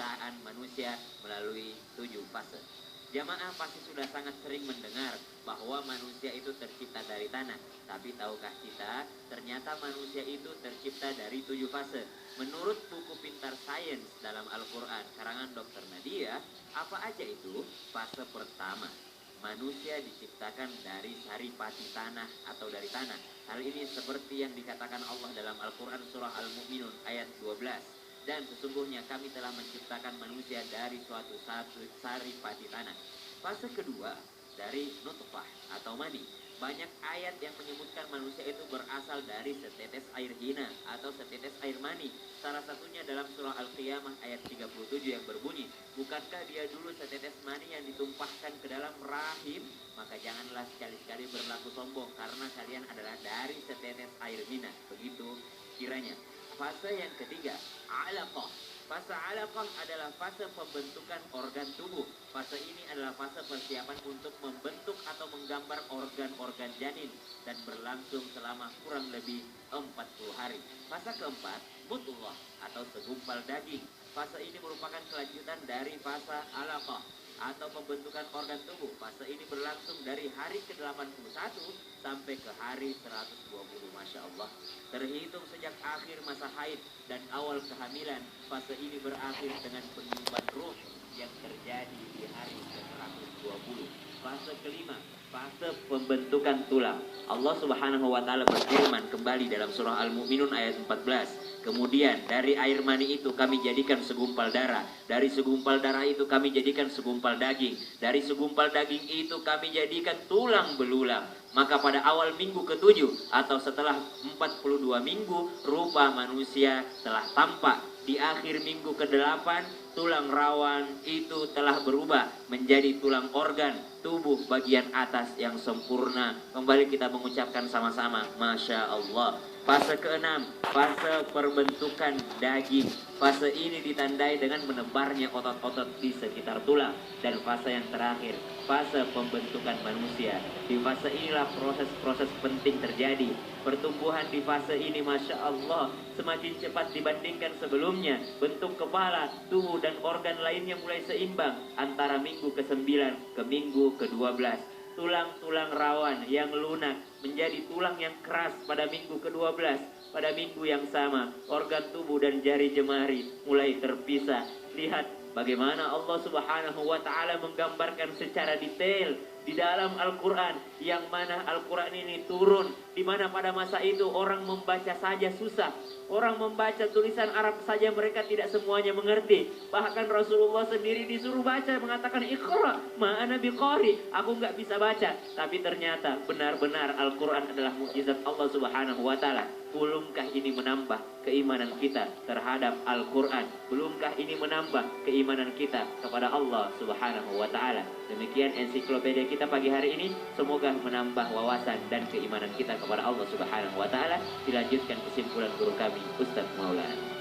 penciptaan manusia melalui 7 fase. Jamaah pasti sudah sangat sering mendengar bahwa manusia itu tercipta dari tanah. Tapi tahukah kita, ternyata manusia itu tercipta dari 7 fase. Menurut buku Pintar Sains dalam Al-Quran, karangan Dr. Nadia, apa aja itu? Fase pertama, manusia diciptakan dari saripati tanah atau dari tanah. Hal ini seperti yang dikatakan Allah dalam Al-Quran surah Al-Mu'minun ayat 12. Dan sesungguhnya kami telah menciptakan manusia dari suatu saripati tanah. Fase kedua, dari nutfah atau mani. Banyak ayat yang menyebutkan manusia itu berasal dari setetes air hina atau setetes air mani. Salah satunya dalam surah Al-Qiyamah ayat 37 yang berbunyi, bukankah dia dulu setetes mani yang ditumpahkan ke dalam rahim? Maka janganlah sekali-sekali berlaku sombong, karena kalian adalah dari setetes air hina. Begitu kiranya. Fase yang ketiga, alaqah. Fase alaqah adalah fase pembentukan organ tubuh. Fase ini adalah fase persiapan untuk membentuk atau menggambar organ-organ janin dan berlangsung selama kurang lebih 40 hari. Fase keempat, mudghah atau segumpal daging. Fase ini merupakan kelanjutan dari fase alaqah atau pembentukan organ tubuh. Fase ini berlangsung dari hari ke-81 sampai ke hari 120. Masya Allah. Terhitung sejak akhir masa haid dan awal kehamilan, fase ini berakhir dengan peniupan ruh yang terjadi di hari ke-120. Fase kelima, fase pembentukan tulang. Allah Subhanahu wa taala berfirman kembali dalam surah Al-Mu'minun ayat 14. Kemudian dari air mani itu kami jadikan segumpal darah. Dari segumpal darah itu kami jadikan segumpal daging. Dari segumpal daging itu kami jadikan tulang belulang. Maka pada awal minggu ke-7 atau setelah 42 minggu, rupa manusia telah tampak. Di akhir minggu ke-8, tulang rawan itu telah berubah menjadi tulang organ tubuh bagian atas yang sempurna. Kembali kita mengucapkan sama-sama, Masya Allah. Fase ke-6, fase perbentukan daging. Fase ini ditandai dengan menebarnya otot-otot di sekitar tulang. Dan fase yang terakhir, fase pembentukan manusia. Di fase inilah proses-proses penting terjadi. Pertumbuhan di fase ini, Masya Allah, semakin cepat dibandingkan sebelumnya. Bentuk kepala, tubuh, dan organ lainnya mulai seimbang antara minggu ke-9 ke minggu ke-12. Tulang-tulang rawan yang lunak menjadi tulang yang keras pada minggu ke-12. Pada minggu yang sama, organ tubuh dan jari jemari mulai terpisah. Lihat bagaimana Allah Subhanahu wa taala menggambarkan secara detail di dalam Al-Quran, yang mana Al-Quran ini turun di mana pada masa itu orang membaca saja susah. Orang membaca tulisan Arab saja mereka tidak semuanya mengerti. Bahkan Rasulullah sendiri disuruh baca, mengatakan Iqra ma ana biqari, aku nggak bisa baca. Tapi ternyata benar-benar Al-Quran adalah mukjizat Allah Subhanahu wa taala. Belumkah ini menambah keimanan kita terhadap Al-Quran? Belumkah ini menambah keimanan kita kepada Allah Subhanahu wa taala? Demikian ensiklopedia kita pagi hari ini. Semoga menambah wawasan dan keimanan kita kepada Allah Subhanahu wa taala. Dilanjutkan kesimpulan guru kami, Ustaz Maulana.